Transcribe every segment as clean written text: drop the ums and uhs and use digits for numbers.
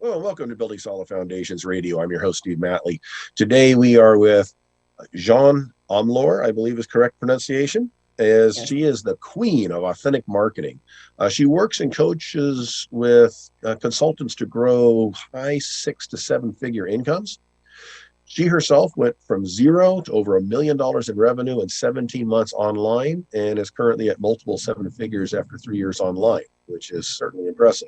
Well, welcome to Building Solid Foundations Radio. I'm your host, Steve Matley. Today we are with Jean Omlor, I believe is correct pronunciation, as Yes. she is the queen of authentic marketing. She works and coaches with consultants to grow high 6 to 7 figure incomes. She herself went from zero to over $1 million in revenue in 17 months online and is currently at multiple 7 figures after 3 years online, which is certainly impressive.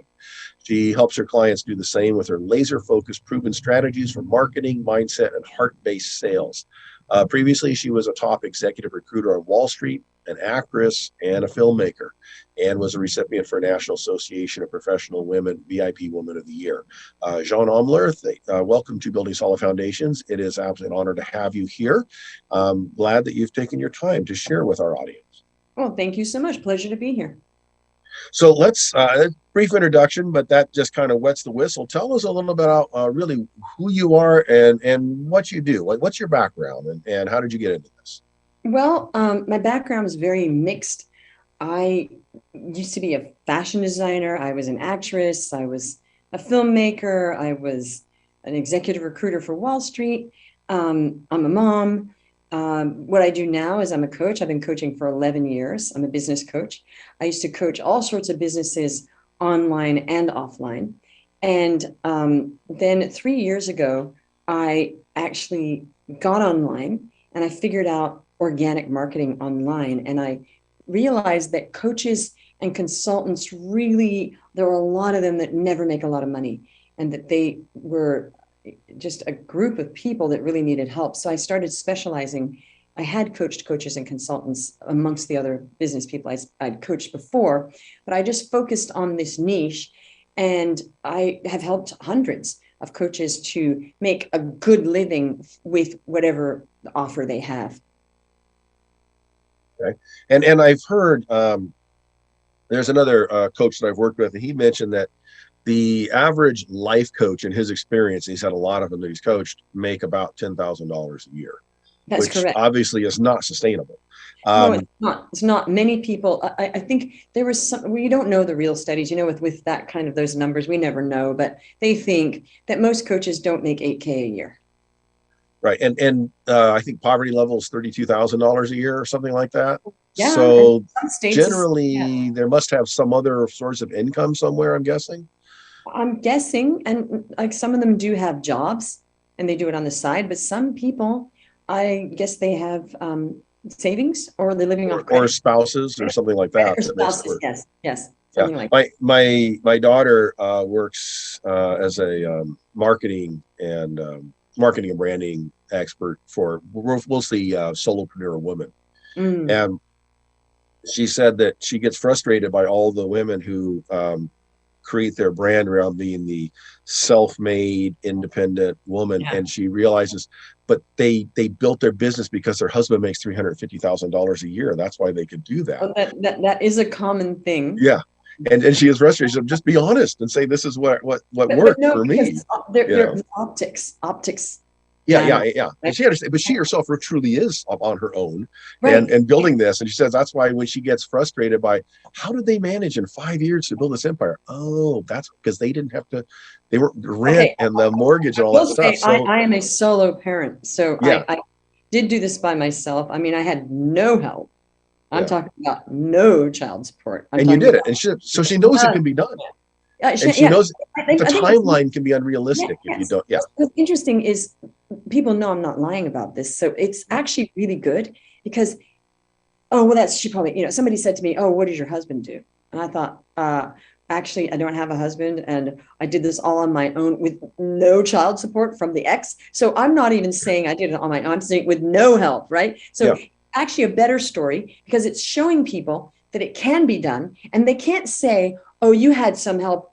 She helps her clients do the same with her laser focused, proven strategies for marketing, mindset, and heart based sales. Previously, she was a top executive recruiter on Wall Street, an actress, and a filmmaker, and was a recipient for National Association of Professional Women VIP Woman of the Year. Jean Omler, welcome to Building Solid Foundations. It is absolutely an honor to have you here. Glad that you've taken your time to share with our audience. Well, thank you so much. Pleasure to be here. So let's brief introduction, but that just kind of wets the whistle. Tell us a little bit about really who you are and what you do. What's your background and how did you get into this? Well, my background is very mixed. I used to be a fashion designer. I was an actress. I was a filmmaker. I was an executive recruiter for Wall Street. I'm a mom. What I do now is I'm a coach. I've been coaching for 11 years. I'm a business coach. I used to coach all sorts of businesses online and offline. And then 3 years ago, I actually got online and I figured out organic marketing online. And I realized that coaches and consultants really, there are a lot of them that never make a lot of money and that they were just a group of people that really needed help. So I started specializing. I had coached coaches and consultants amongst the other business people I'd coached before, but I just focused on this niche. And I have helped hundreds of coaches to make a good living with whatever offer they have. Okay. And I've heard there's another coach that I've worked with, and he mentioned that the average life coach in his experience, he's had a lot of them that he's coached, make about $10,000 a year, That's which correct. obviously is not sustainable. No, it's not. It's not. Many people, I think there was some, we don't know the real studies, with that kind of those numbers, we never know, but they think that most coaches don't make 8K a year. Right. And I think poverty level is $32,000 a year or something like that. Yeah. And So some states yeah, generally, there must have some other source of income somewhere, I'm guessing. I'm guessing, and like some of them do have jobs and they do it on the side, but some people, I guess they have savings or they're living off Or credit. spouses or something like that Or that makes it spouses, work. yes, yes, Yeah, something like my daughter works as a marketing and branding expert for mostly solopreneur women, that. Mm, and she said that she gets frustrated by all the women who create their brand around being the self-made independent woman, yeah. and she realizes, but they built their business because their husband makes $350,000 a year. That's why they could do that. Oh, that is a common thing. Yeah. And she is frustrated. She said, just be honest and say this is what But worked no, for because me. they're, You they're know. optics Yeah, matter, yeah, yeah. And right? she understands, but she herself truly is on her own Right. and building this. And she says that's why when she gets frustrated by how did they manage in 5 years to build this empire? Oh, that's because they didn't have to, they were rent Okay. and the mortgage I and all that will stuff. say I, So I am a solo parent, so yeah, I did do this by myself. I mean, I had no help. I'm yeah. talking about no child support. I'm And you talking did about it. And she knows it can be done. And she yeah. knows the I think it's timeline can be yeah, unrealistic if you yes. don't. Yeah, What's interesting is people know I'm not lying about this, so it's actually really good because oh, well, that's she probably, somebody said to me, oh, what does your husband do? And I thought, actually, I don't have a husband and I did this all on my own with no child support from the ex. So I'm not even saying I did it on my own, I'm saying with no help, right? So yeah, actually a better story because it's showing people that it can be done and they can't say, oh, you had some help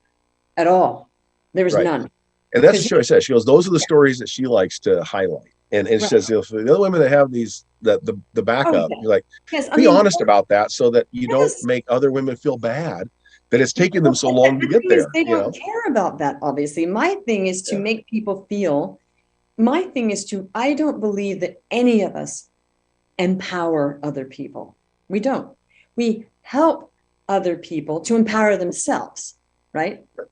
at all. There was right. none. And that's Because what she says. She goes, those are the stories that she likes to highlight. And she right. says, for the other women that have these, the Oh, backup, yeah. you're like, Yes. I be mean, honest about that so that you don't yes. make other women feel bad that it's taken them Well, so long to the get thing is, there, they you don't know? care about that, obviously. My thing is to Yeah. make people feel, my thing is to, I don't believe that any of us empower other people. We don't. We help other people to empower themselves, right? Right.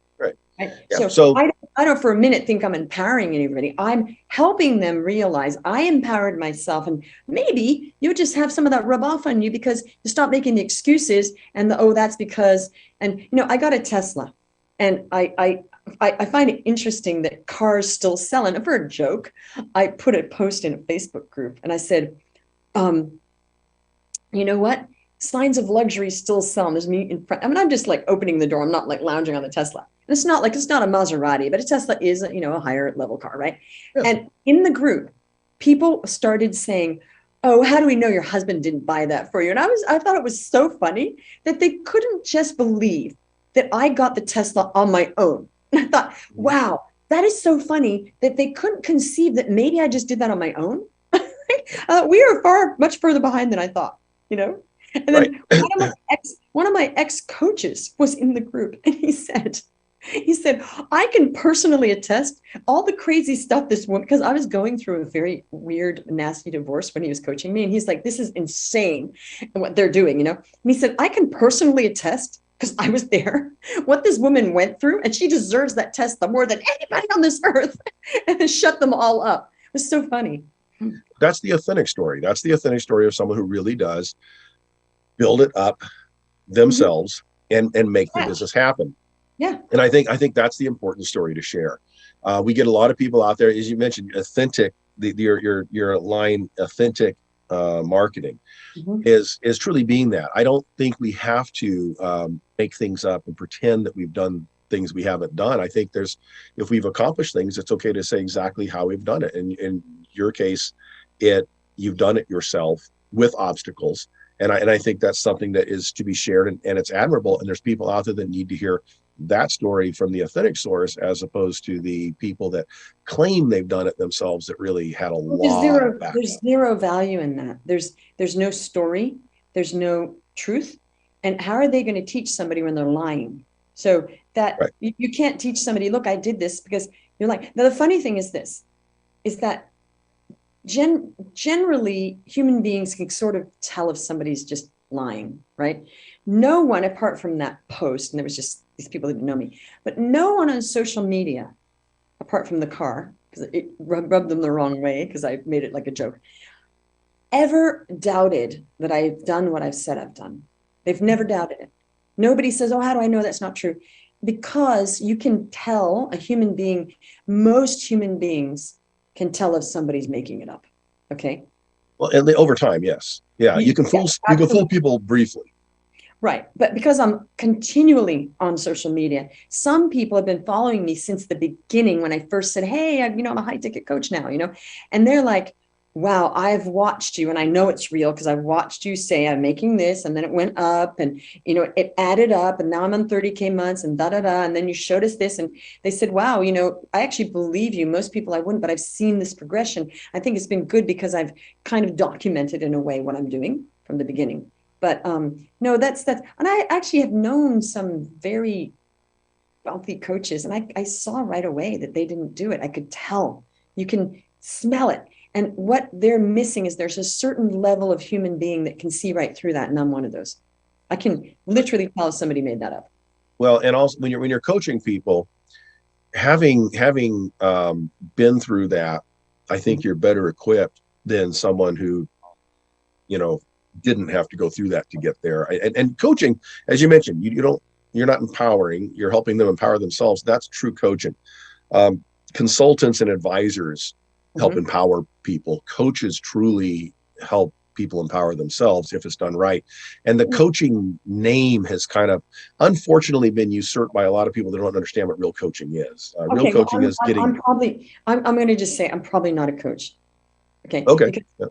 Right. Yeah. So So I don't I don't for a minute think I'm empowering anybody. I'm helping them realize I empowered myself, and maybe you just have some of that rub off on you because you stop making the excuses and the, oh, that's because, and I got a Tesla, and I find it interesting that cars still sell. And for a joke, I put a post in a Facebook group and I said, um, you know what? Signs of luxury still sell. And there's me in front. I mean, I'm just like opening the door. I'm not like lounging on the Tesla. And it's not like it's not a Maserati, but a Tesla is, a higher level car, right? Yeah. And in the group, people started saying, "Oh, how do we know your husband didn't buy that for you?" And I thought it was so funny that they couldn't just believe that I got the Tesla on my own. And I thought, wow, that is so funny that they couldn't conceive that maybe I just did that on my own. We are much further behind than I thought, you know? And then Right. one of my ex coaches was in the group, and he said, I can personally attest all the crazy stuff this woman, because I was going through a very weird, nasty divorce when he was coaching me. And he's like, this is insane what they're doing, And he said, I can personally attest, because I was there, what this woman went through, and she deserves that Tesla more than anybody on this earth, and then shut them all up. It was so funny. That's the authentic story. That's the authentic story of someone who really does build it up themselves and make the business happen. Yeah. And I think that's the important story to share. We get a lot of people out there, as you mentioned, authentic. Your line, authentic marketing, is truly being that. I don't think we have to make things up and pretend that we've done things we haven't done. I think if we've accomplished things, it's okay to say exactly how we've done it. And in your case, you've done it yourself with obstacles. And I think that's something that is to be shared, and it's admirable. And there's people out there that need to hear that story from the authentic source, as opposed to the people that claim they've done it themselves that really had a lot of backup. There's zero value in that. There's no story. There's no truth. And how are they going to teach somebody when they're lying? So that you can't teach somebody, look, I did this, because you're like, now the funny thing is that generally human beings can sort of tell if somebody's just lying, right? No one, apart from that post, and there was just these people that didn't know me, but no one on social media, apart from the car, because it rubbed them the wrong way, because I made it like a joke, ever doubted that I've done what I've said I've done. They've never doubted it. Nobody says, oh, how do I know that's not true? Because you can tell a human being, most human beings can tell if somebody's making it up. Okay. Well, and over time, yes. Yeah. You can fool people briefly. Right. But because I'm continually on social media, some people have been following me since the beginning when I first said, hey, I'm a high ticket coach now, and they're like, wow, I've watched you and I know it's real because I've watched you say I'm making this, and then it went up, and it added up, and now I'm on 30K months and and then you showed us this, and they said, wow, I actually believe you. Most people I wouldn't, but I've seen this progression. I think it's been good because I've kind of documented in a way what I'm doing from the beginning. But no, that's and I actually have known some very wealthy coaches, and I saw right away that they didn't do it. I could tell. You can smell it. And what they're missing is there's a certain level of human being that can see right through that, and I'm one of those. I can literally tell if somebody made that up. Well, and also when you're coaching people, having been through that, I think you're better equipped than someone who, didn't have to go through that to get there. And coaching, as you mentioned, you're not empowering, you're helping them empower themselves. That's true coaching. Consultants and advisors help empower people. Coaches truly help people empower themselves if it's done right. And the coaching name has kind of, unfortunately, been usurped by a lot of people that don't understand what real coaching is. Real coaching is getting. I'm going to just say I'm probably not a coach. Okay. Okay. Because,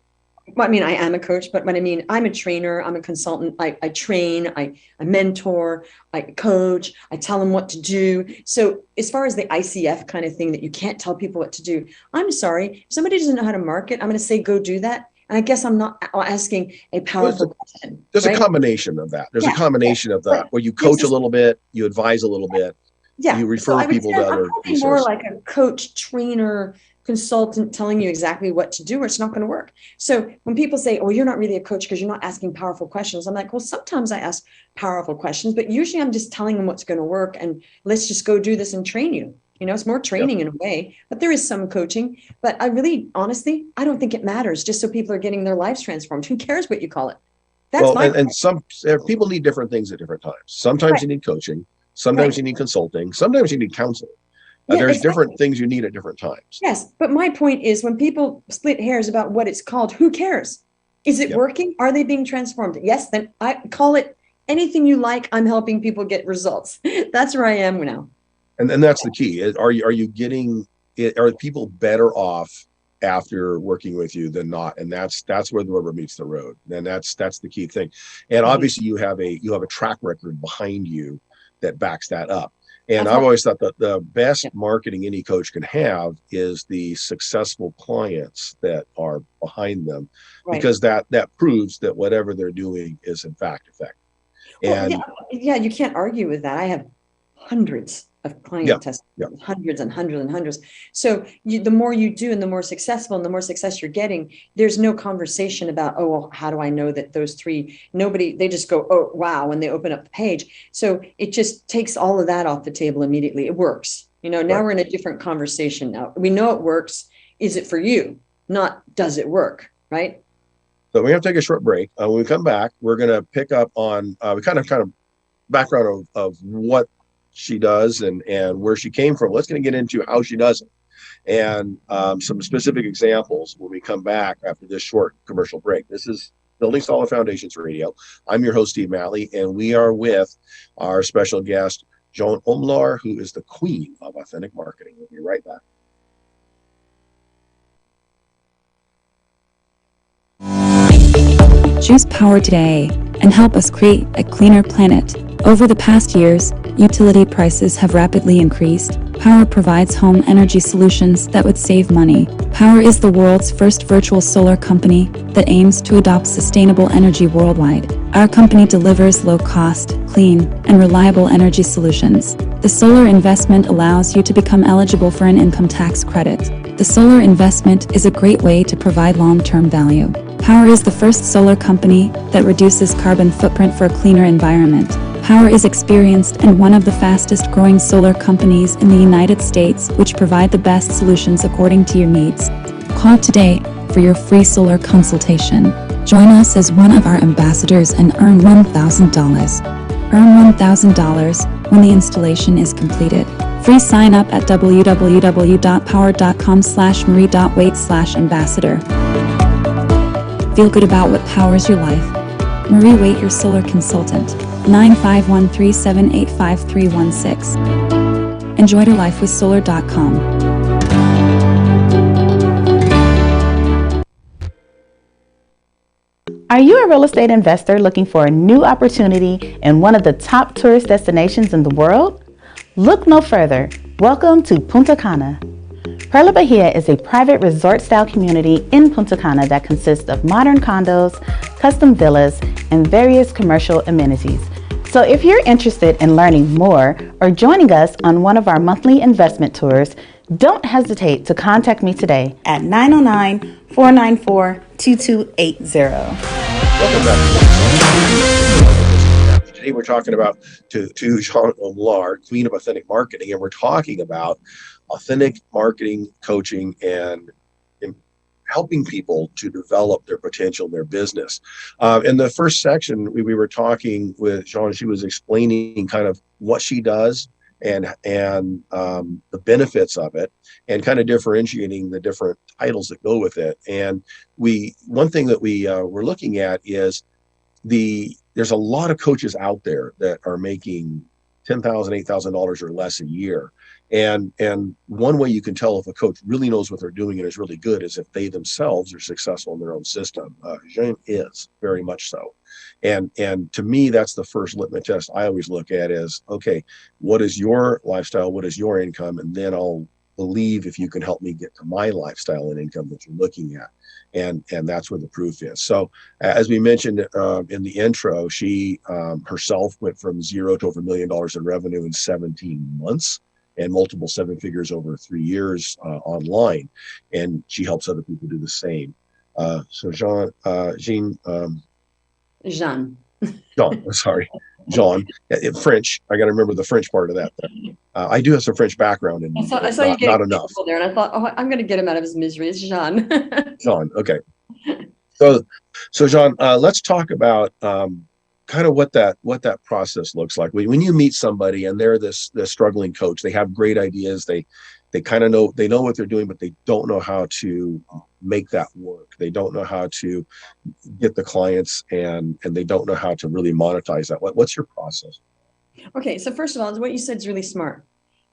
I mean, I am a coach, but what I mean, I'm a trainer, I'm a consultant. I train, I mentor, I coach, I tell them what to do. So as far as the ICF kind of thing that you can't tell people what to do, I'm sorry. If somebody doesn't know how to market, I'm going to say, go do that. And I guess I'm not asking a powerful question. There's a combination of that. There's a combination of that where you coach a little bit, you advise a little bit, you refer people to other resources. More like a coach, trainer, consultant telling you exactly what to do, or it's not going to work. So when people say, oh, you're not really a coach because you're not asking powerful questions, I'm like, well, sometimes I ask powerful questions, but usually I'm just telling them what's going to work, and let's just go do this and train you. It's more Yep. training in a way, but there is some coaching. But I really, honestly, I don't think it matters just so people are getting their lives transformed. Who cares what you call it? That's Well, my and some people need different things at different times. Sometimes right, you need coaching, sometimes right. you need consulting, sometimes you need counseling. Yeah, There's different exactly. things you need at different times. Yes, but my point is when people split hairs about what it's called, who cares? Is it Yep. working? Are they being transformed? Yes, then I call it anything you like. I'm helping people get results. That's where I am now. And that's the key. Are you getting it? Are people better off after working with you than not? And that's where the rubber meets the road. And that's the key thing. And Mhm. obviously you have a track record behind you that backs that up. And I've I've helped. always thought that the Yeah, best marketing any coach can have is the successful clients that are behind them, right. because that proves that whatever they're doing is in fact effective. Well, yeah, And yeah, you can't argue with that. I have hundreds of yeah, client yeah, testimonials, hundreds and hundreds and hundreds. So the more you do and the more successful and the more success you're getting, there's no conversation about, oh, well, how do I know that those three, nobody, they just go, oh, wow, when they open up the page. So it just takes all of that off the table immediately. It works. Now right. we're in a different conversation now. We know it works. Is it for you? Not does it work, right? So we have to take a short break. When we come back, we're going to pick up on we kind of background of what she does and where she came from. Let's going to get into how she does it and some specific examples when we come back after this short commercial break. This is Building Solid Foundations Radio. I'm your host, Steve Matley, and we are with our special guest, Joan Omlar, who is the queen of authentic marketing. We'll be right back. Choose power today and help us create a cleaner planet. Over the past years, utility prices have rapidly increased. Power provides home energy solutions that would save money. Power is the world's first virtual solar company that aims to adopt sustainable energy worldwide. Our company delivers low-cost, clean, and reliable energy solutions. The solar investment allows you to become eligible for an income tax credit. The solar investment is a great way to provide long-term value. Power is the first solar company that reduces carbon footprint for a cleaner environment. Power is experienced and one of the fastest growing solar companies in the United States, which provide the best solutions according to your needs. Call today for your free solar consultation. Join us as one of our ambassadors and earn $1,000. Earn $1,000 when the installation is completed. Free sign up at www.power.com/marie.waite/ambassador. Feel good about what powers your life. Marie Waite, your solar consultant. 951-378-5316. Enjoy your life with solar.com. Are you a real estate investor looking for a new opportunity in one of the top tourist destinations in the world? Look no further. Welcome to Punta Cana. Perla Bahia is a private resort-style community in Punta Cana that consists of modern condos, custom villas, and various commercial amenities. So if you're interested in learning more or joining us on one of our monthly investment tours, don't hesitate to contact me today at 909-494-2280. Welcome back. Today we're talking about to Joan Omlar, queen of authentic marketing, and we're talking about authentic marketing, coaching, and helping people to develop their potential in their business. In the first section, we were talking with Joan. She was explaining kind of what she does and the benefits of it, and kind of differentiating the different titles that go with it. And one thing that we were looking at is there's a lot of coaches out there that are making $10,000, $8,000 or less a year. And one way you can tell if a coach really knows what they're doing and is really good is if they themselves are successful in their own system. Jean is very much so. And to me, that's the first litmus test I always look at is, okay, what is your lifestyle? What is your income? And then I'll believe if you can help me get to my lifestyle and income that you're looking at. And that's where the proof is. So as we mentioned in the intro, she herself went from zero to over $1 million in revenue in 17 months and multiple seven figures over 3 years online. And she helps other people do the same. So Jean, Jean. John, sorry. Jean, French. I got to remember the French part of that. I do have some French background in me, I but saw you not getting enough. there, and I thought, oh, I'm going to get him out of his misery. It's Jean. Jean, okay. So Jean, let's talk about kind of what that process looks like. When you meet somebody and they're this struggling coach, they have great ideas. They kind of know what they're doing, but they don't know how to make that work. They don't know how to get the clients, and they don't know how to really monetize that. What's your process? Okay, so first of all, what you said is really smart.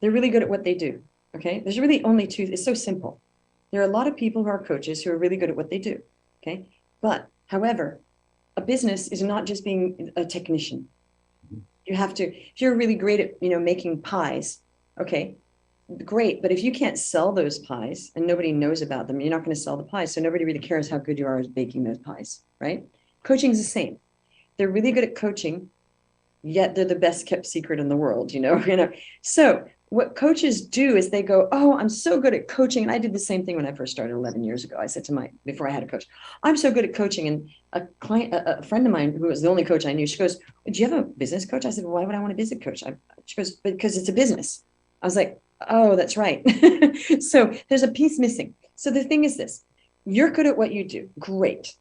They're really good at what they do. Okay, there's really only two. It's so simple. There are a lot of people who are coaches who are really good at what they do. Okay, but however, a business is not just being a technician. You have to. If you're really great at making pies, okay, great. But if you can't sell those pies and nobody knows about them, you're not going to sell the pies. So nobody really cares how good you are at baking those pies, right? Coaching is the same. They're really good at coaching, yet they're the best kept secret in the world, So what coaches do is they go, oh, I'm so good at coaching. And I did the same thing when I first started 11 years ago. I said before I had a coach, I'm so good at coaching. And a friend of mine who was the only coach I knew, she goes, do you have a business coach? I said, well, why would I want a business coach? She goes, because it's a business. I was like, oh, that's right. So there's a piece missing. So the thing is this, you're good at what you do. Great.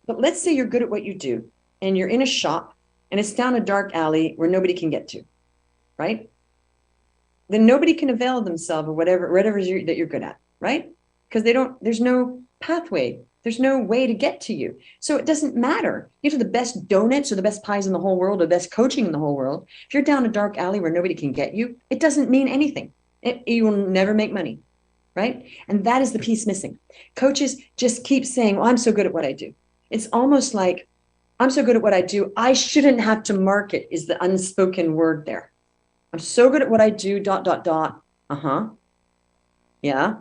But let's say you're good at what you do and you're in a shop and it's down a dark alley where nobody can get to, right? Then nobody can avail themselves of whatever that you're good at, right? Because there's no pathway. There's no way to get to you. So it doesn't matter. You have the best donuts or the best pies in the whole world or the best coaching in the whole world. If you're down a dark alley where nobody can get you, it doesn't mean anything. You will never make money, right? And that is the piece missing. Coaches just keep saying, well, I'm so good at what I do. It's almost like, I'm so good at what I do, I shouldn't have to market is the unspoken word there. I'm so good at what I do, ... Yeah,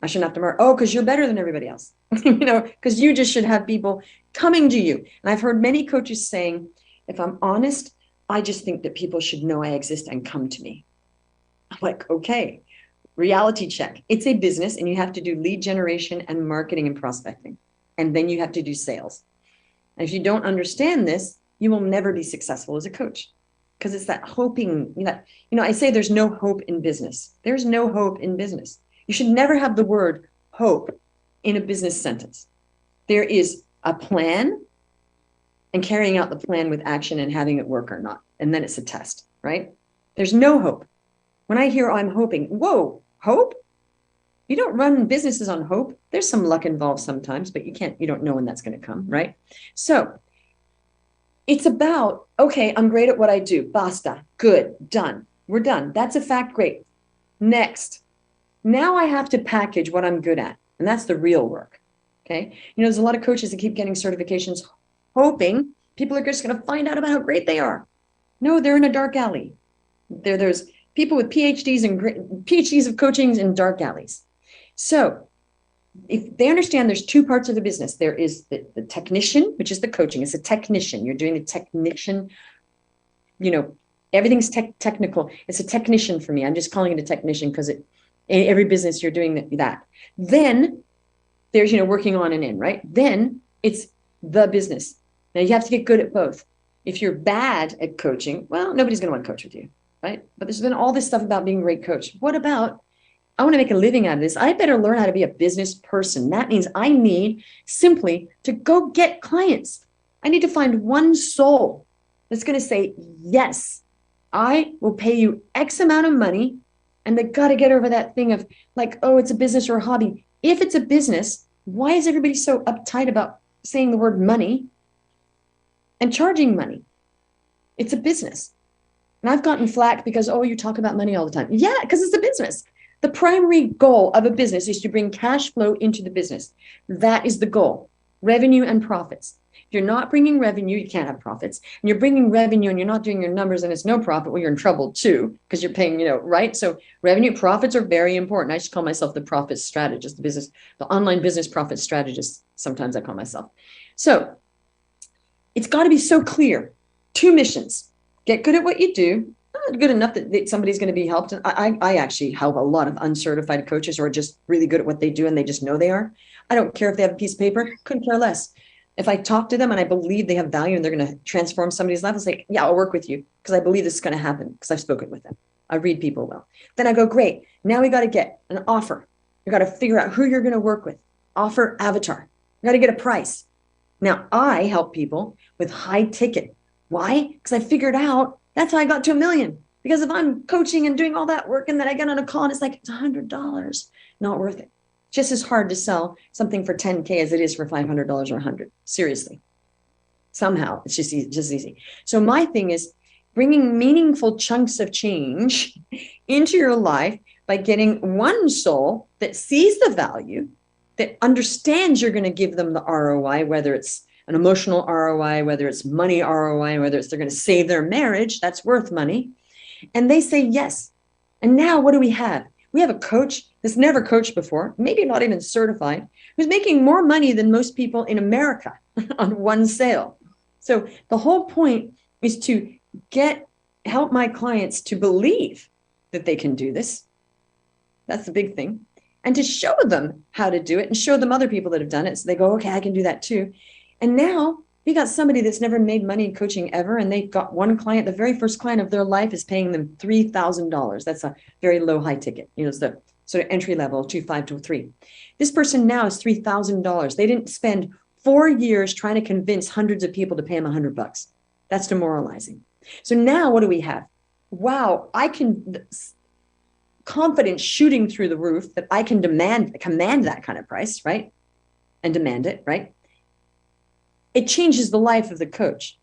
I shouldn't have to market. Oh, because you're better than everybody else. Because you just should have people coming to you. And I've heard many coaches saying, if I'm honest, I just think that people should know I exist and come to me. I'm like, okay, reality check. It's a business and you have to do lead generation and marketing and prospecting. And then you have to do sales. And if you don't understand this, you will never be successful as a coach because it's that hoping that, I say there's no hope in business. There's no hope in business. You should never have the word hope in a business sentence. There is a plan and carrying out the plan with action and having it work or not. And then it's a test, right? There's no hope. When I hear, oh, I'm hoping, whoa, hope? You don't run businesses on hope. There's some luck involved sometimes, but you don't know when that's going to come, right? So it's about, okay, I'm great at what I do. Basta. Good. Done. We're done. That's a fact. Great. Next. Now I have to package what I'm good at. And that's the real work. Okay. There's a lot of coaches that keep getting certifications hoping people are just going to find out about how great they are. No, they're in a dark alley. There's people with PhDs of coaching in dark alleys. So if they understand there's two parts of the business, there is the technician, which is the coaching. It's a technician. You're doing the technician, everything's technical. It's a technician for me. I'm just calling it a technician because in every business you're doing that. Then there's, working on and in, right? Then it's the business. Now you have to get good at both. If you're bad at coaching, well, nobody's going to want to coach with you, right? But there's been all this stuff about being a great coach. What about, I want to make a living out of this. I better learn how to be a business person. That means I need simply to go get clients. I need to find one soul that's going to say, yes, I will pay you X amount of money. And they got to get over that thing of like, oh, it's a business or a hobby. If it's a business, why is everybody so uptight about saying the word money and charging money? It's a business. And I've gotten flack because, oh, you talk about money all the time. Yeah, because it's a business. The primary goal of a business is to bring cash flow into the business. That is the goal, revenue and profits. If you're not bringing revenue, you can't have profits. And you're bringing revenue and you're not doing your numbers and it's no profit, well, you're in trouble too, because you're paying, right? So revenue, profits are very important. I just call myself the profit strategist, the online business profit strategist. Sometimes I call myself. So it's got to be so clear. Two missions. Get good at what you do. Good enough that somebody's going to be helped. And I actually help a lot of uncertified coaches who are just really good at what they do and they just know they are. I don't care if they have a piece of paper, couldn't care less. If I talk to them and I believe they have value and they're going to transform somebody's life, I'll say, yeah, I'll work with you because I believe this is going to happen because I've spoken with them. I read people well. Then I go, great. Now we got to get an offer. You got to figure out who you're going to work with. Offer avatar. You got to get a price. Now I help people with high ticket. Why? Because I figured out that's how I got to $1 million. Because if I'm coaching and doing all that work and then I get on a call and it's like, it's $100, not worth it. Just as hard to sell something for 10K as it is for $500 or 100. Seriously. Somehow it's just easy. So my thing is bringing meaningful chunks of change into your life by getting one soul that sees the value, that understands you're going to give them the ROI, whether it's an emotional ROI, whether it's money ROI, whether it's they're going to save their marriage, that's worth money. And they say yes. And now what do we have? We have a coach that's never coached before, maybe not even certified, who's making more money than most people in America on one sale. So the whole point is to help my clients to believe that they can do this. That's the big thing. And to show them how to do it and show them other people that have done it. So they go, okay, I can do that too. And now we got somebody that's never made money in coaching ever. And they've got one client, the very first client of their life is paying them $3,000. That's a very low high ticket. It's the sort of entry level, 2.5 to 3. This person now is $3,000. They didn't spend 4 years trying to convince hundreds of people to pay them $100. That's demoralizing. So now what do we have? Wow, I can confidence shooting through the roof that I can command that kind of price, right? And demand it, right? It changes the life of the coach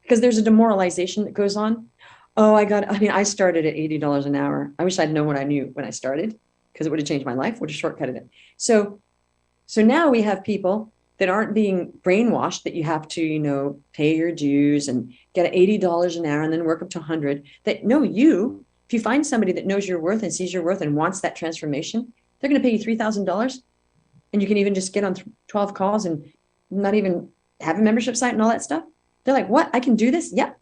because there's a demoralization that goes on. Oh, I started at $80 an hour. I wish I'd known what I knew when I started because it would have changed my life, would have shortcutted it. So now we have people that aren't being brainwashed that you have to, pay your dues and get $80 an hour and then work up to 100. That know you, if you find somebody that knows your worth and sees your worth and wants that transformation, they're going to pay you $3,000. And you can even just get on 12 calls and not even have a membership site and all that stuff. They're like, what? I can do this? Yep.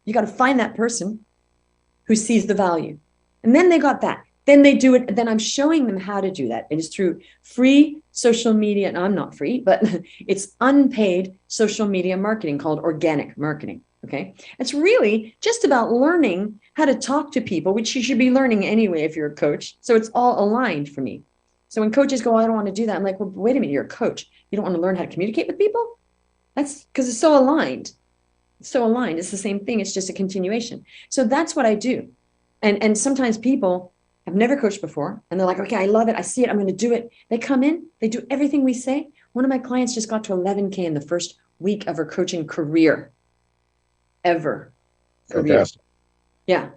You got to find that person who sees the value. And then they got that. Then they do it. Then I'm showing them how to do that. It is through free social media. And I'm not free, but it's unpaid social media marketing called organic marketing. Okay. It's really just about learning how to talk to people, which you should be learning anyway if you're a coach. So it's all aligned for me. So when coaches go, I don't want to do that. I'm like, well, wait a minute, you're a coach. You don't want to learn how to communicate with people? That's because it's so aligned. It's so aligned. It's the same thing. It's just a continuation. So that's what I do. And sometimes people have never coached before and they're like, okay, I love it. I see it. I'm going to do it. They come in, they do everything we say. One of my clients just got to 11K in the first week of her coaching career ever. Fantastic. Yeah.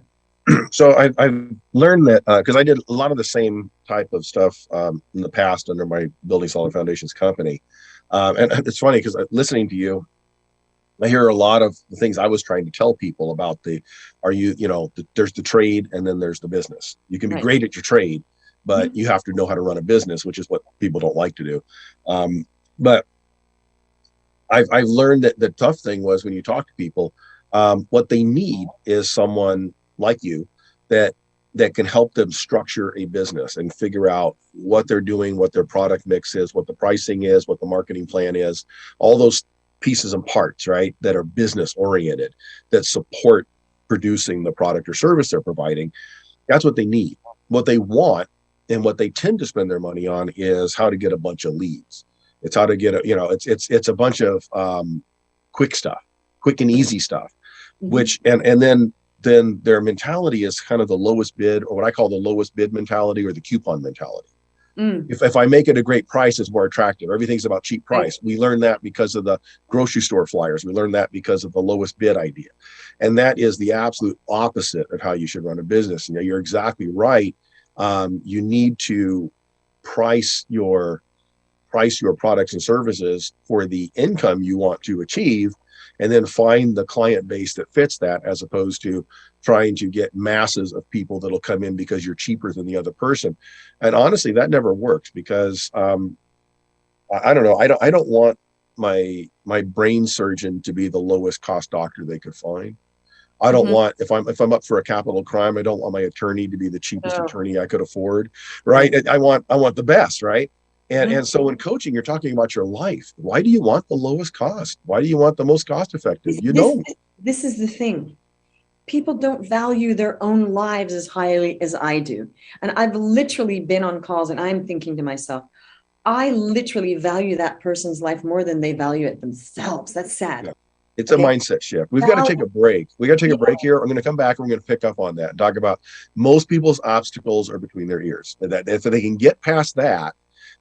So I've learned that because I did a lot of the same type of stuff in the past under my Building Solid Foundations company. And it's funny because listening to you, I hear a lot of the things I was trying to tell people about there's the trade and then there's the business. You can be great at your trade, but you have to know how to run a business, which is what people don't like to do. But I've learned that the tough thing was when you talk to people, what they need is someone like you that can help them structure a business and figure out what they're doing, what their product mix is, what the pricing is, what the marketing plan is, all those pieces and parts, right, that are business oriented, that support producing the product or service they're providing. That's what they need. What they want and what they tend to spend their money on is how to get a bunch of leads. It's how to get it's a bunch of quick and easy stuff, which and then their mentality is kind of the lowest bid, or what I call the lowest bid mentality, or the coupon mentality. If I make it a great price, it's more attractive. Everything's about cheap price. We learned that because of the grocery store flyers. We learned that because of the lowest bid idea. And that is the absolute opposite of how you should run a business. You're exactly right. You need to price your products and services for the income you want to achieve, and then find the client base that fits that, as opposed to trying to get masses of people that'll come in because you're cheaper than the other person. And honestly, that never works because I don't know. I don't want my brain surgeon to be the lowest cost doctor they could find. I don't want, if I'm up for a capital crime, I don't want my attorney to be the cheapest attorney I could afford. Right. I want the best. Right. And so in coaching, you're talking about your life. Why do you want the lowest cost? Why do you want the most cost effective? This, You this, don't. this is the thing. People don't value their own lives as highly as I do. And I've literally been on calls and I'm thinking to myself, I literally value that person's life more than they value it themselves. That's sad. Yeah. It's a Okay. mindset shift. We've got to take a break. We got to take a break here. I'm going to come back and we're going to pick up on that and talk about most people's obstacles are between their ears. That if they can get past that,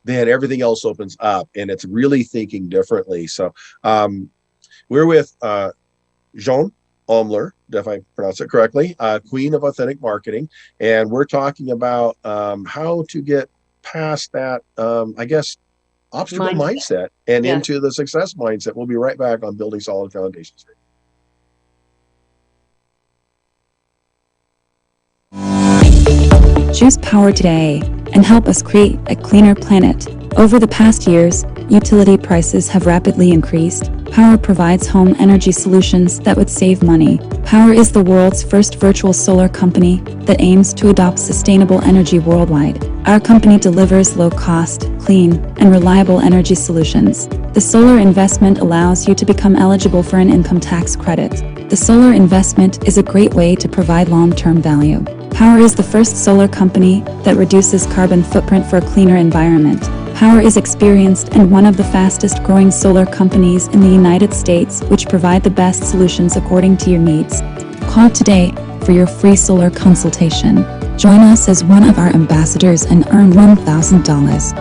then everything else opens up and it's really thinking differently. So we're with Jean Omler, if I pronounce it correctly, Queen of Authentic Marketing. And we're talking about how to get past that, obstacle mindset and into the success mindset. We'll be right back on Building Solid Foundations. Choose power today and help us create a cleaner planet. Over the past years, utility prices have rapidly increased. Power provides home energy solutions that would save money. Power is the world's first virtual solar company that aims to adopt sustainable energy worldwide. Our company delivers low-cost, clean, and reliable energy solutions. The solar investment allows you to become eligible for an income tax credit. The solar investment is a great way to provide long-term value. Power is the first solar company that reduces carbon footprint for a cleaner environment. Power is experienced and one of the fastest growing solar companies in the United States, which provide the best solutions according to your needs. Call today for your free solar consultation. Join us as one of our ambassadors and earn $1,000.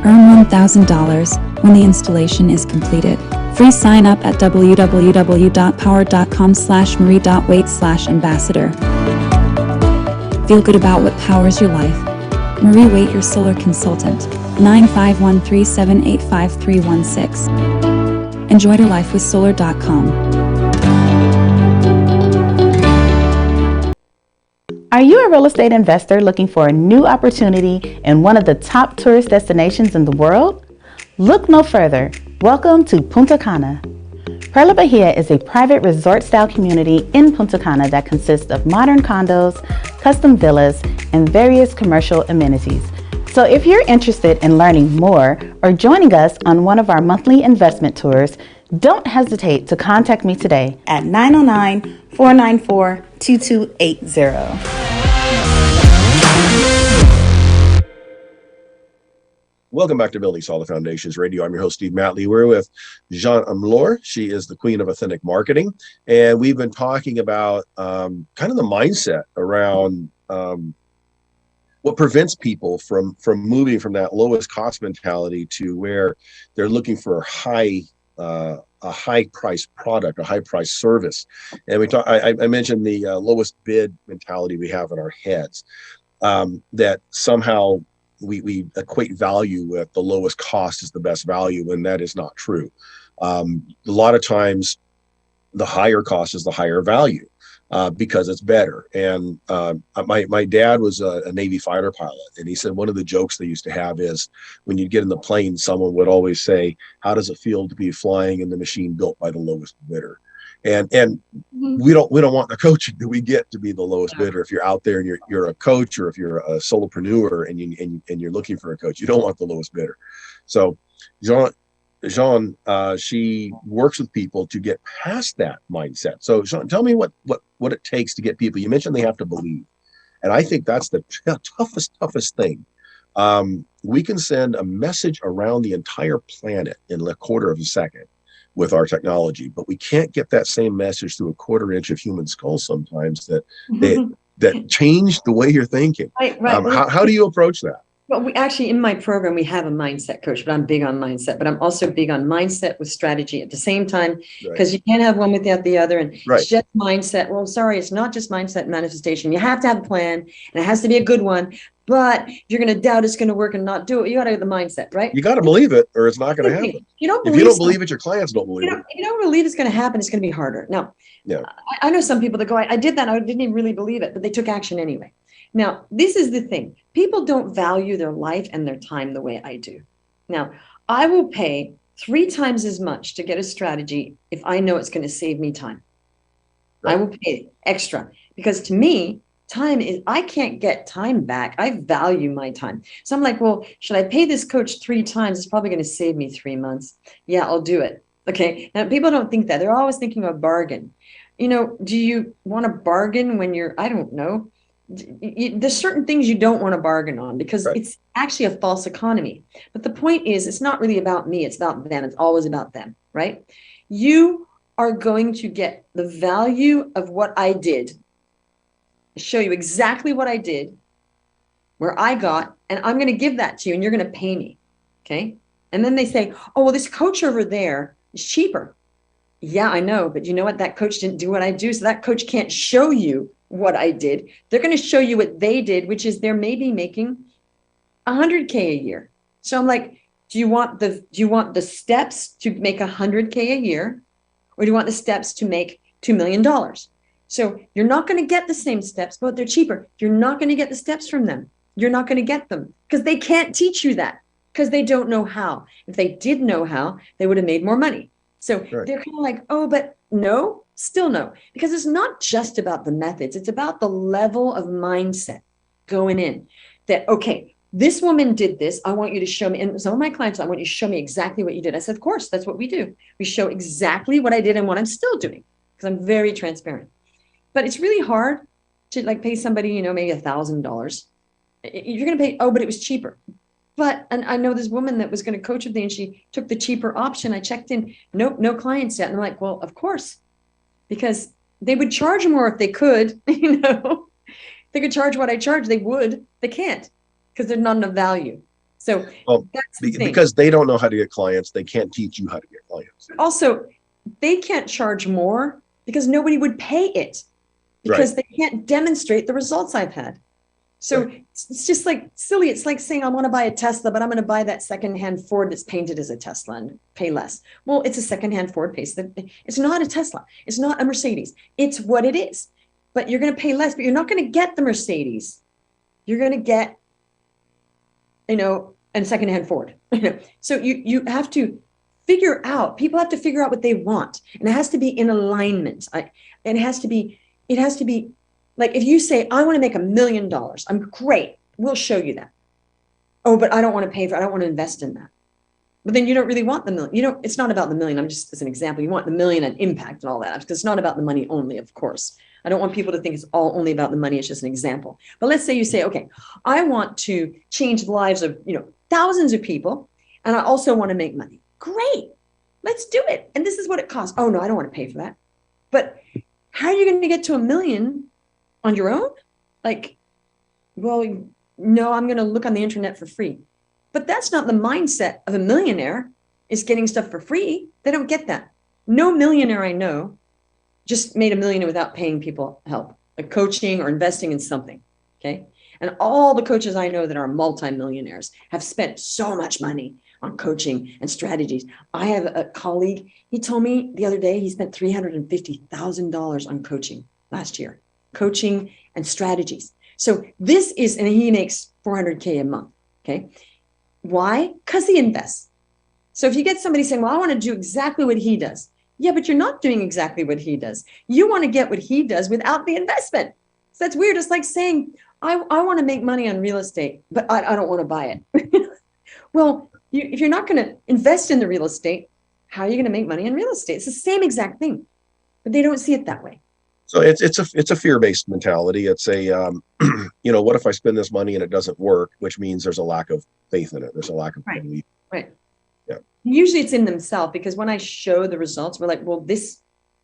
Earn $1,000 when the installation is completed. Free sign up at www.power.com/marie.waite/ambassador. Feel good about what powers your life. Marie Waite, your solar consultant. 951-378-5316. Enjoy your life with solar.com. Are you a real estate investor looking for a new opportunity in one of the top tourist destinations in the world? Look no further. Welcome to Punta Cana. Perla Bahia is a private resort-style community in Punta Cana that consists of modern condos, custom villas, and various commercial amenities. So if you're interested in learning more or joining us on one of our monthly investment tours, don't hesitate to contact me today at 909-494-2280. Welcome back to Building Solid Foundations Radio. I'm your host, Steve Matley. We're with Jean Omler. She is the Queen of Authentic Marketing. And we've been talking about kind of the mindset around what prevents people from moving from that lowest cost mentality to where they're looking for a high price product, a high price service. And I mentioned the lowest bid mentality we have in our heads, that somehow we equate value with the lowest cost is the best value, when that is not true. A lot of times the higher cost is the higher value, because it's better. And my dad was a Navy fighter pilot, and he said one of the jokes they used to have is when you'd get in the plane, someone would always say, how does it feel to be flying in the machine built by the lowest bidder? And we don't want the coaching that we get to be the lowest bidder. If you're out there and you're a coach, or if you're a solopreneur and you're looking for a coach, you don't want the lowest bidder. So Jean, she works with people to get past that mindset. So Jean, tell me what it takes to get people. You mentioned they have to believe, and I think that's the toughest thing. We can send a message around the entire planet in a quarter of a second with our technology, but we can't get that same message through a quarter inch of human skull sometimes that change the way you're thinking. Right. How do you approach that? Well, we actually, in my program, we have a mindset coach, but I'm big on mindset, but I'm also big on mindset with strategy at the same time, because you can't have one without the other. And it's just mindset. Well, sorry, it's not just mindset manifestation. You have to have a plan, and it has to be a good one. But if you're going to doubt it's going to work and not do it, you got to have the mindset, right? You got to believe it, or it's not going to happen. If you don't believe it, your clients don't believe it. If you don't believe it's going to happen, it's going to be harder. Now, I know some people that go, I did that. I didn't even really believe it, but they took action anyway. Now, this is the thing. People don't value their life and their time the way I do. Now, I will pay 3 times as much to get a strategy if I know it's going to save me time. I will pay extra, because to me, time is, I can't get time back. I value my time. So I'm like, well, should I pay this coach 3 times? It's probably going to save me 3 months. Yeah, I'll do it. Okay. Now people don't think that. They're always thinking of a bargain. Do you want to bargain when you're, I don't know. There's certain things you don't want to bargain on because Right. it's actually a false economy. But the point is, it's not really about me. It's about them. It's always about them, right? You are going to get the value of what I did, show you exactly what I did, where I got, and I'm going to give that to you and you're going to pay me. Okay. And then they say, oh, well, this coach over there is cheaper. Yeah, I know. But you know what? That coach didn't do what I do. So that coach can't show you what I did. They're going to show you what they did, which is they're maybe making 100K a year. So I'm like, do you want the steps to make 100K a year, or do you want the steps to make $2 million? So you're not going to get the same steps, but they're cheaper. You're not going to get the steps from them. You're not going to get them because they can't teach you that because they don't know how. If they did know how, they would have made more money. So Right. they're kind of like, oh, but no, still no, because it's not just about the methods. It's about the level of mindset going in that, okay, this woman did this. I want you to show me. And some of my clients, I want you to show me exactly what you did. I said, of course, that's what we do. We show exactly what I did and what I'm still doing because I'm very transparent. But it's really hard to like pay somebody, maybe $1,000. You're going to pay, oh, but it was cheaper. And I know this woman that was going to coach with me and she took the cheaper option. I checked in, nope, no clients yet. And I'm like, well, of course, because they would charge more if they could, they could charge what I charge. They would, they can't because there's not enough value. So Well, that's the thing. because they don't know how to get clients, they can't teach you how to get clients. Also, they can't charge more because nobody would pay it because Right. they can't demonstrate the results I've had. So Right. it's just like silly. It's like saying I want to buy a Tesla, but I'm going to buy that secondhand Ford that's painted as a Tesla and pay less. Well, it's a secondhand Ford pace. It's not a Tesla. It's not a Mercedes. It's what it is. But you're going to pay less, but you're not going to get the Mercedes. You're going to get, a secondhand Ford. So you have to figure out. People have to figure out what they want, and it has to be in alignment. It has to be. Like if you say, I want to make $1 million, I'm great. We'll show you that. Oh, but I don't want to pay for it. I don't want to invest in that. But then you don't really want the million. It's not about the million. I'm just as an example. You want the million and impact and all that because it's not about the money only, of course. I don't want people to think it's all only about the money. It's just an example. But let's say you say, okay, I want to change the lives of, thousands of people. And I also want to make money. Great. Let's do it. And this is what it costs. Oh, no, I don't want to pay for that. But how are you going to get to $1 million on your own? Like, well, no, I'm going to look on the internet for free. But that's not the mindset of a millionaire, is getting stuff for free. They don't get that. No millionaire I know just made $1 million without paying people help, like coaching or investing in something. Okay. And all the coaches I know that are multimillionaires have spent so much money on coaching and strategies. I have a colleague, he told me the other day he spent $350,000 on coaching last year. Coaching and strategies. So this is, and he makes $400K a month. Okay. Why? Because he invests. So if you get somebody saying, well, I want to do exactly what he does. Yeah, but you're not doing exactly what he does. You want to get what he does without the investment. So that's weird. It's like saying, I want to make money on real estate, but I don't want to buy it. Well, if you're not going to invest in the real estate, how are you going to make money in real estate? It's the same exact thing, but they don't see it that way. So it's a fear-based mentality. It's a what if I spend this money and it doesn't work, which means there's a lack of faith in it. There's a lack of belief. Right. Yeah. Usually it's in themselves because when I show the results, we're like, well, this,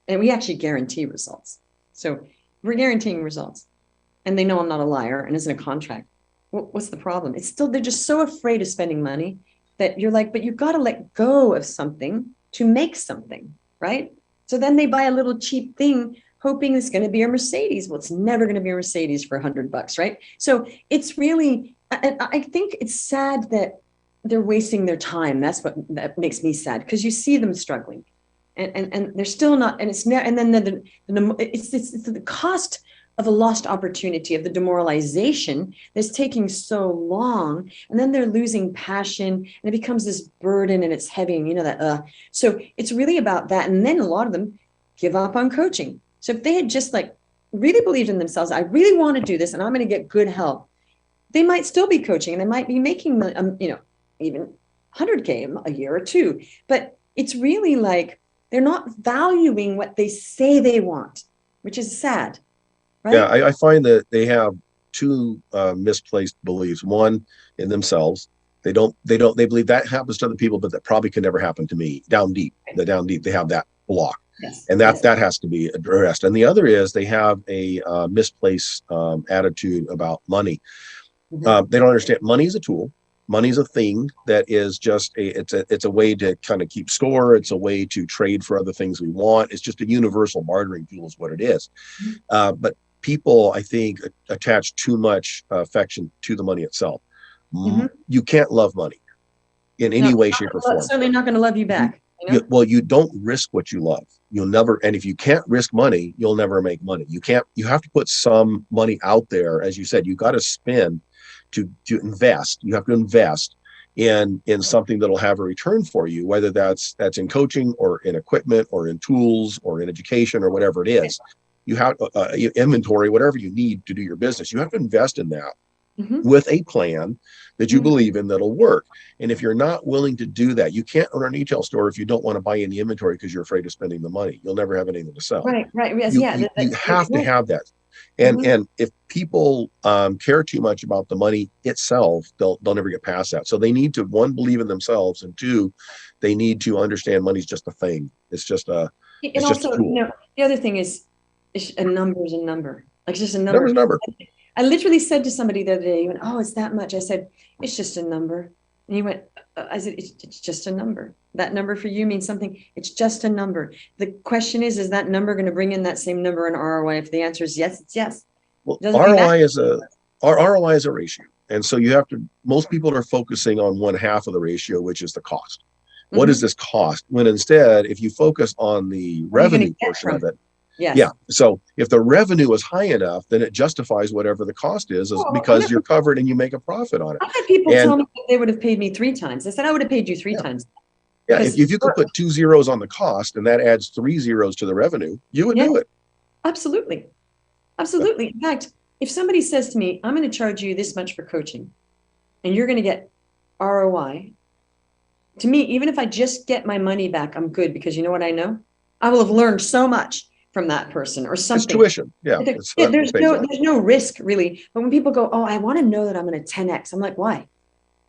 and we actually guarantee results. So we're guaranteeing results, and they know I'm not a liar and it's in a contract. What's the problem? It's still, they're just so afraid of spending money that you're like, but you've got to let go of something to make something, right? So then they buy a little cheap thing hoping it's going to be a Mercedes. Well, it's never going to be a Mercedes for $100, right? So it's really, I think it's sad that they're wasting their time. That makes me sad because you see them struggling, and they're still not. And it's and then it's the cost of a lost opportunity, of the demoralization that's taking so long, and then they're losing passion, and it becomes this burden, and it's heavy, and so it's really about that. And then a lot of them give up on coaching. So if they had just like really believed in themselves, I really want to do this and I'm going to get good help, they might still be coaching and they might be making, even 100K a year or two. But it's really like they're not valuing what they say they want, which is sad, right? Yeah, I find that they have two misplaced beliefs. One, in themselves. They believe that happens to other people, but that probably could never happen to me. Down deep, they have that block. Yes. And that has to be addressed. And the other is they have a misplaced attitude about money. Mhm. They don't understand money is a tool. Money is a thing that is just it's a way to kind of keep score. It's a way to trade for other things we want. It's just a universal bartering tool is what it is. But people, I think, attach too much affection to the money itself. Mhm. You can't love money in any way, shape, or form. Certainly not going to love you back. Well, you don't risk what you love. You'll never, and if you can't risk money, you'll never make money. You have to put some money out there. As you said, you got to spend to invest. You have to invest in something that'll have a return for you, whether that's in coaching or in equipment or in tools or in education or whatever it is. You have inventory, whatever you need to do your business. You have to invest in that with a plan that you believe in that'll work. And if you're not willing to do that, you can't own a retail store if you don't want to buy any inventory because you're afraid of spending the money. You'll never have anything to sell. Right. Yes, You have to have that. And if people care too much about the money itself, they'll never get past that. So they need to, one, believe in themselves, and two, they need to understand money's just a thing. It's just a tool. The other thing is a number is a number. Like, it's just a number. Number's a number. I literally said to somebody the other day, he went, "Oh, it's that much." I said, "It's just a number." And he went, I said, it's just a number. That number for you means something. It's just a number. The question is that number going to bring in that same number in ROI? If the answer is yes, it's yes. Well, ROI is a ratio. And so most people are focusing on one half of the ratio, which is the cost. What does this cost? When instead, if you focus on the revenue portion of it, yes. Yeah. So if the revenue is high enough, then it justifies whatever the cost is because you're covered and you make a profit on it. I've had people tell me that they would have paid me 3 times. They said, "I would have paid you 3 times." Yeah. If you could put 2 zeros on the cost and that adds 3 zeros to the revenue, you would do it. Absolutely. Absolutely. In fact, if somebody says to me, "I'm going to charge you this much for coaching and you're going to get ROI," to me, even if I just get my money back, I'm good, because you know what I know? I will have learned so much from that person or something. It's tuition. Yeah. There's no risk, really. But when people go, "Oh, I want to know that I'm going to 10x," I'm like, why?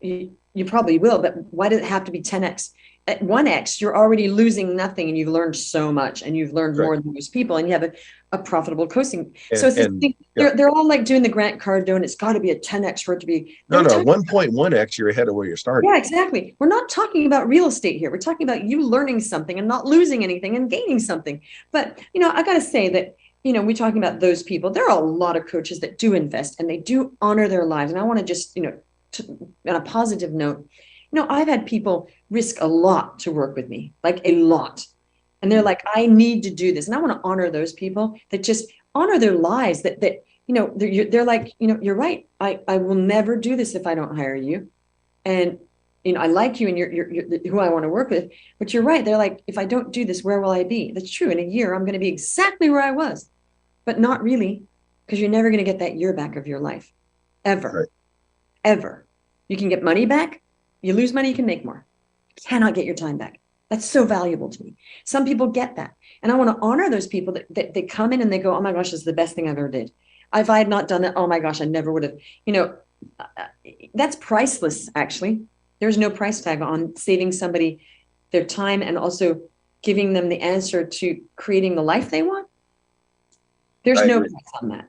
You probably will, but why does it have to be 10x? At 1x, you're already losing nothing, and you've learned so much, and you've learned more than most people, and you have a profitable coaching. So it's they're all like doing the Grant Cardone. It's got to be a 10x for it to be. No, 1.1x, you're ahead of where you're starting. Yeah, exactly. We're not talking about real estate here. We're talking about you learning something and not losing anything and gaining something. But, I got to say that, we're talking about those people. There are a lot of coaches that do invest and they do honor their lives. And I want to just, on a positive note, I've had people risk a lot to work with me, like a lot. And they're like, "I need to do this." And I want to honor those people that just honor their lives, that they're like, "You're right. I will never do this if I don't hire you. And, I like you and you're who I want to work with, but you're right." They're like, "If I don't do this, where will I be?" That's true. In a year, I'm going to be exactly where I was, but not really, because you're never going to get that year back of your life, ever, Right. Ever. You can get money back. You lose money, you can make more. You cannot get your time back. That's so valuable to me. Some people get that. And I want to honor those people that they come in and they go, "Oh my gosh, this is the best thing I've ever did. If I had not done that, oh my gosh, I never would have." That's priceless, actually. There's no price tag on saving somebody their time and also giving them the answer to creating the life they want. There's no price on that.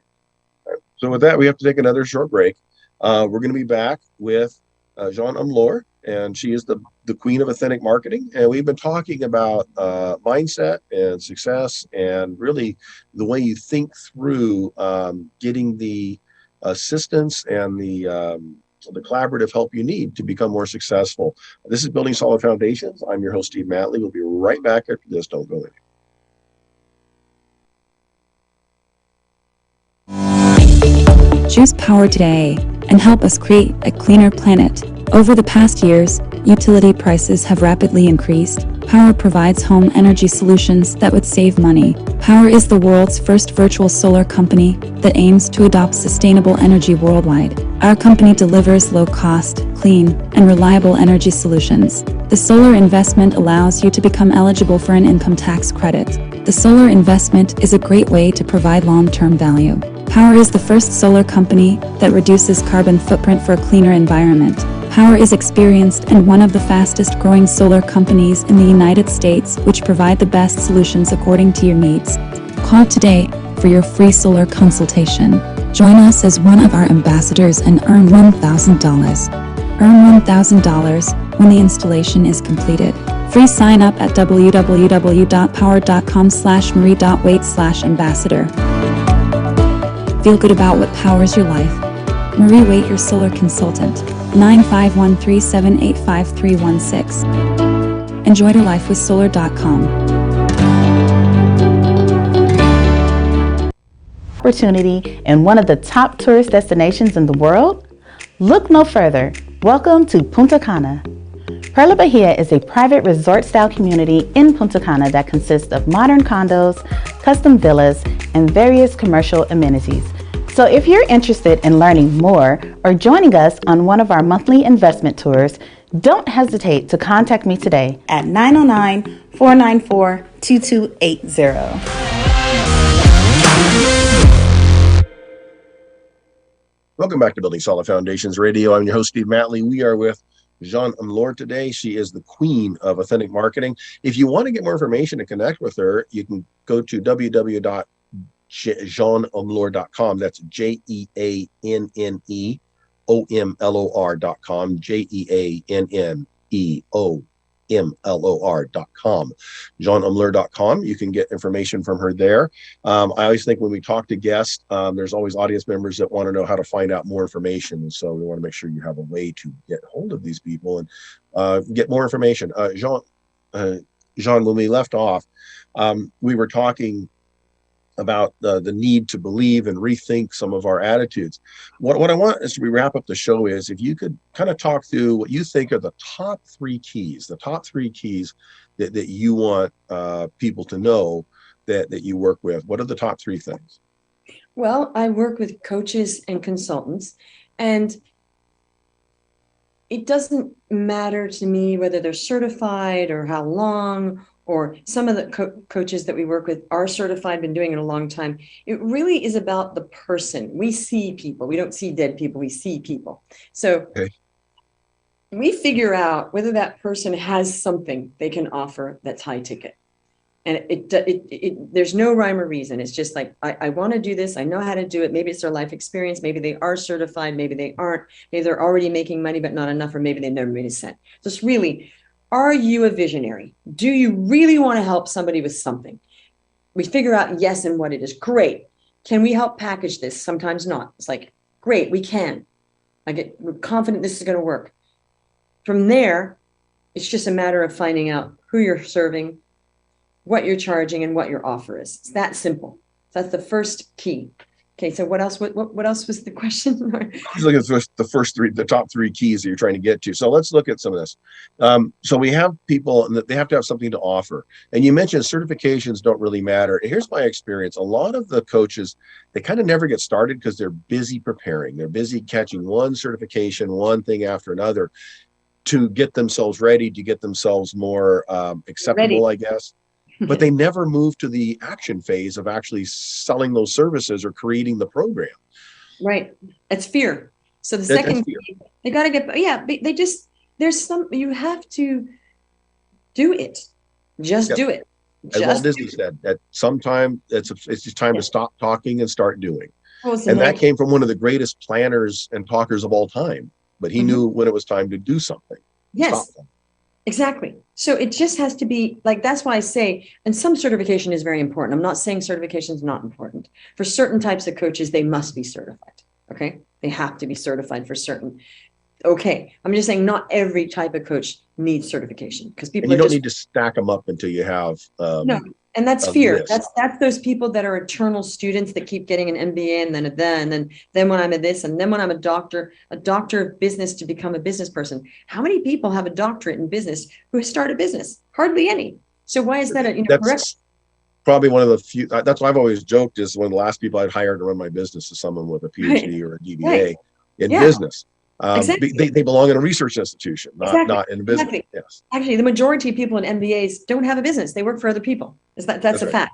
So with that, we have to take another short break. We're going to be back with Jean Umlor, and she is the queen of authentic marketing. And we've been talking about mindset and success, and really the way you think through getting the assistance and the collaborative help you need to become more successful. This is Building Solid Foundations. I'm your host, Steve Matley. We'll be right back after this. Don't go anywhere. Choose power today and help us create a cleaner planet. Over the past years, utility prices have rapidly increased, Power provides home energy solutions that would save money. Power is the world's first virtual solar company that aims to adopt sustainable energy worldwide. Our company delivers low-cost, clean, and reliable energy solutions. The solar investment allows you to become eligible for an income tax credit. The solar investment is a great way to provide long-term value. Power is the first solar company that reduces carbon footprint for a cleaner environment. Power is experienced and one of the fastest growing solar companies in the United States, which provide the best solutions according to your needs. Call today for your free solar consultation. Join us as one of our ambassadors and earn $1,000. Earn $1,000 when the installation is completed. Free sign up at www.power.com/marie.wait/ambassador. Feel good about what powers your life. Marie Wait, your solar consultant. 951-378-5316. Enjoy your life with solar.com. Opportunity in one of the top tourist destinations in the world? Look no further. Welcome to Punta Cana. Perla Bahia is a private resort-style community in Punta Cana that consists of modern condos, custom villas, and various commercial amenities. So if you're interested in learning more or joining us on one of our monthly investment tours, don't hesitate to contact me today at 909-494-2280. Welcome back to Building Solid Foundations Radio. I'm your host, Steve Matley. We are with Jean Umlor today. She is the queen of authentic marketing. If you want to get more information and connect with her, you can go to www.jeanneomlor.com. That's JEANNEOMLOR.com. JEANNEOMLOR.com. JeanneOmlor.com. You can get information from her there. I always think when we talk to guests, there's always audience members that want to know how to find out more information. And so we want to make sure you have a way to get hold of these people and get more information. Jean, when we left off, we were talking about the need to believe and rethink some of our attitudes. What I want as we wrap up the show is if you could kind of talk through what you think are the top three keys that you want people to know that you work with. What are the top three things? Well, I work with coaches and consultants, and it doesn't matter to me whether they're certified or how long, or some of the coaches that we work with are certified, been doing it a long time. It really is about the person. We see people. We don't see dead people. We see people. So we figure out whether that person has something they can offer that's high ticket. And there's no rhyme or reason. It's just like, I want to do this. I know how to do it. Maybe it's their life experience. Maybe they are certified. Maybe they aren't. Maybe they're already making money, but not enough, or maybe they've never made a cent. So it's really, are you a visionary? Do you really want to help somebody with something? We figure out yes and what it is. Great. Can we help package this? Sometimes not. It's like, great, we can. We're confident this is going to work. From there, it's just a matter of finding out who you're serving, what you're charging, and what your offer is. It's that simple. That's the first key. Okay, so what else? What else was the question? I was looking at the top three keys that you're trying to get to. So let's look at some of this. So we have people, and they have to have something to offer. And you mentioned certifications don't really matter. And here's my experience. A lot of the coaches, they kind of never get started because they're busy preparing. They're busy catching one certification, one thing after another to get themselves ready, to get themselves more acceptable, I guess. But they never move to the action phase of actually selling those services or creating the program. Right. It's fear. So the second, they got to get, you have to do it. Just do it. As Walt Disney said, at some time, it's just time to stop talking and start doing. And that came from one of the greatest planners and talkers of all time. But he knew when it was time to do something. Yes. Exactly. So it just has to be like, that's why I say, and some certification is very important. I'm not saying certification is not important. For certain types of coaches, they must be certified. Okay. They have to be certified for certain. Okay. I'm just saying not every type of coach needs certification because people don't need to stack them up until you have And that's of fear. this. That's those people that are eternal students that keep getting an MBA and then when I'm a this and then when I'm a doctor of business to become a business person. How many people have a doctorate in business who start a business? Hardly any. So why is that correct? That's probably one of the few. That's what I've always joked is one of the last people I'd hire to run my business is someone with a PhD or a DBA in business. Exactly. They belong in a research institution, not in a business. Exactly. Yes. Actually, the majority of people in MBAs don't have a business. They work for other people. That's a fact.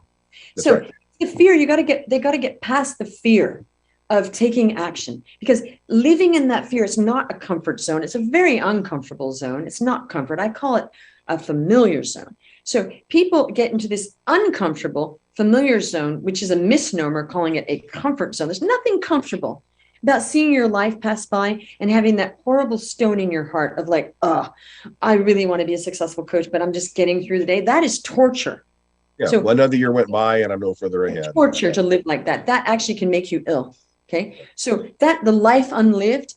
That's so right. the fear, they got to get past the fear of taking action, because living in that fear is not a comfort zone. It's a very uncomfortable zone. It's not comfort. I call it a familiar zone. So people get into this uncomfortable familiar zone, which is a misnomer, calling it a comfort zone. There's nothing comfortable about seeing your life pass by and having that horrible stone in your heart of like, oh, I really want to be a successful coach, but I'm just getting through the day. That is torture. Yeah, so another year went by and I'm no further ahead. Torture to live like that. That actually can make you ill. Okay. So that the life unlived,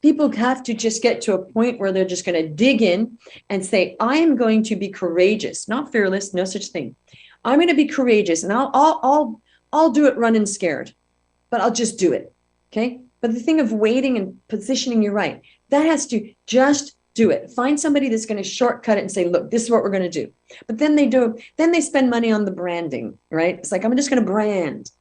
people have to just get to a point where they're just going to dig in and say, I am going to be courageous, not fearless, no such thing. I'm going to be courageous and I'll do it running scared, but I'll just do it. Okay. But the thing of waiting and positioning you right, that has to just do it. Find somebody that's going to shortcut it and say, look, this is what we're going to do. But then they spend money on the branding, right? It's like, I'm just going to brand,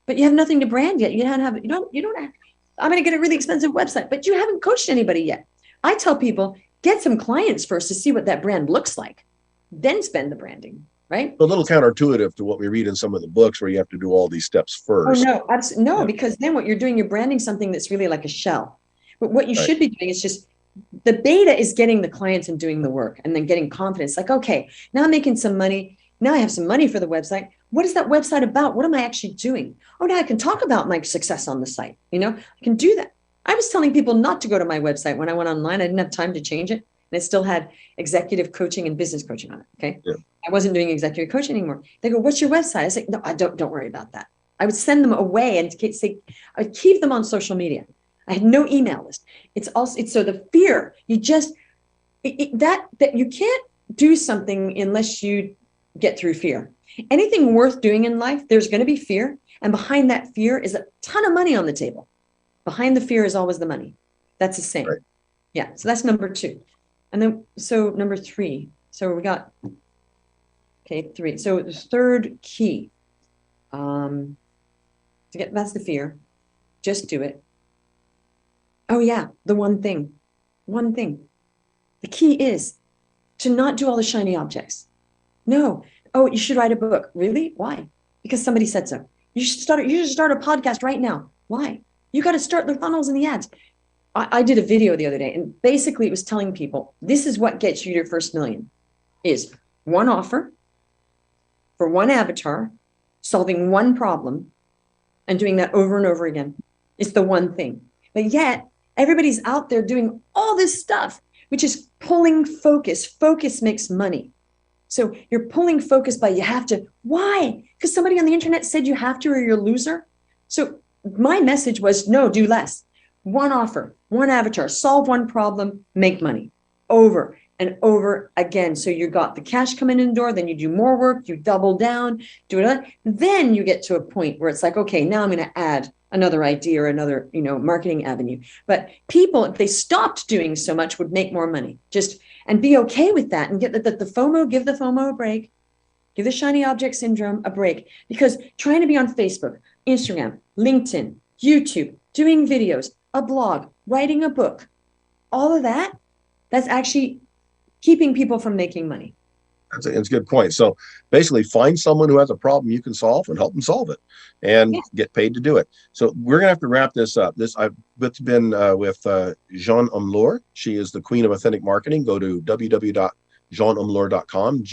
but you have nothing to brand yet. You don't have, I'm going to get a really expensive website, but you haven't coached anybody yet. I tell people, get some clients first to see what that brand looks like, then spend the branding, right? A little counterintuitive to what we read in some of the books where you have to do all these steps first. Oh, no, because then what you're doing, you're branding something that's really like a shell. But what you should be doing is just, the beta is getting the clients and doing the work and then getting confidence. Like, okay, now I'm making some money. Now I have some money for the website. What is that website about? What am I actually doing? Oh, now I can talk about my success on the site. I can do that. I was telling people not to go to my website when I went online. I didn't have time to change it. And it still had executive coaching and business coaching on it. Okay. Yeah. I wasn't doing executive coaching anymore. They go, what's your website? I say, no, don't worry about that. I would send them away and say, I'd keep them on social media. I had no email list. It's so the fear, you just, that you can't do something unless you get through fear. Anything worth doing in life, there's going to be fear. And behind that fear is a ton of money on the table. Behind the fear is always the money. That's the same. Right. Yeah. So that's number 2. And then, so number 3. So we got, 3. So the third key, to get past the fear, just do it. Oh yeah, the one thing. The key is to not do all the shiny objects. No. Oh, you should write a book. Really? Why? Because somebody said so. You should start a podcast right now. Why? You got to start the funnels and the ads. I did a video the other day, and basically it was telling people, this is what gets you your first million, is one offer for one avatar, solving one problem, and doing that over and over again. It's the one thing. But yet, everybody's out there doing all this stuff, which is pulling focus. Focus makes money. So you're pulling focus by you have to. Why? Because somebody on the internet said you have to or you're a loser. So my message was, no, do less. One offer, one avatar, solve one problem, make money over and over again. So you got the cash coming in the door, then you do more work, you double down, do it. Then you get to a point where it's like, okay, now I'm going to add another idea or another, marketing avenue. But people, if they stopped doing so much, would make more money. And be okay with that and get the FOMO, give the FOMO a break, give the shiny object syndrome a break. Because trying to be on Facebook, Instagram, LinkedIn, YouTube, doing videos, a blog, writing a book, all of that's actually keeping people from making money. That's a good point. So basically find someone who has a problem you can solve and help them solve it and get paid to do it. So we're going to have to wrap this up. I've been with Jeanne Umlor. She is the queen of authentic marketing. Go to www.jeanneumlor.com,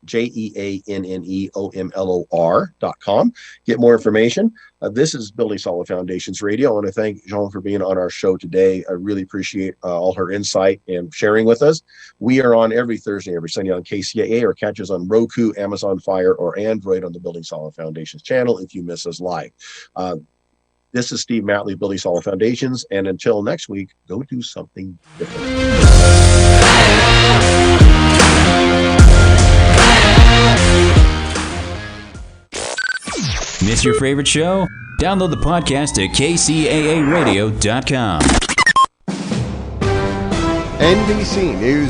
JeanneOmlor.com. Get more information. This is Building Solid Foundations Radio. I want to thank Jeanne for being on our show today. I really appreciate all her insight and sharing with us. We are on every Thursday, every Sunday on KCAA, or catch us on Roku, Amazon Fire, or Android on the Building Solid Foundations channel if you miss us live. This is Steve Matley, Building Solid Foundations. And until next week, go do something different. Miss your favorite show? Download the podcast at kcaaradio.com. NBC News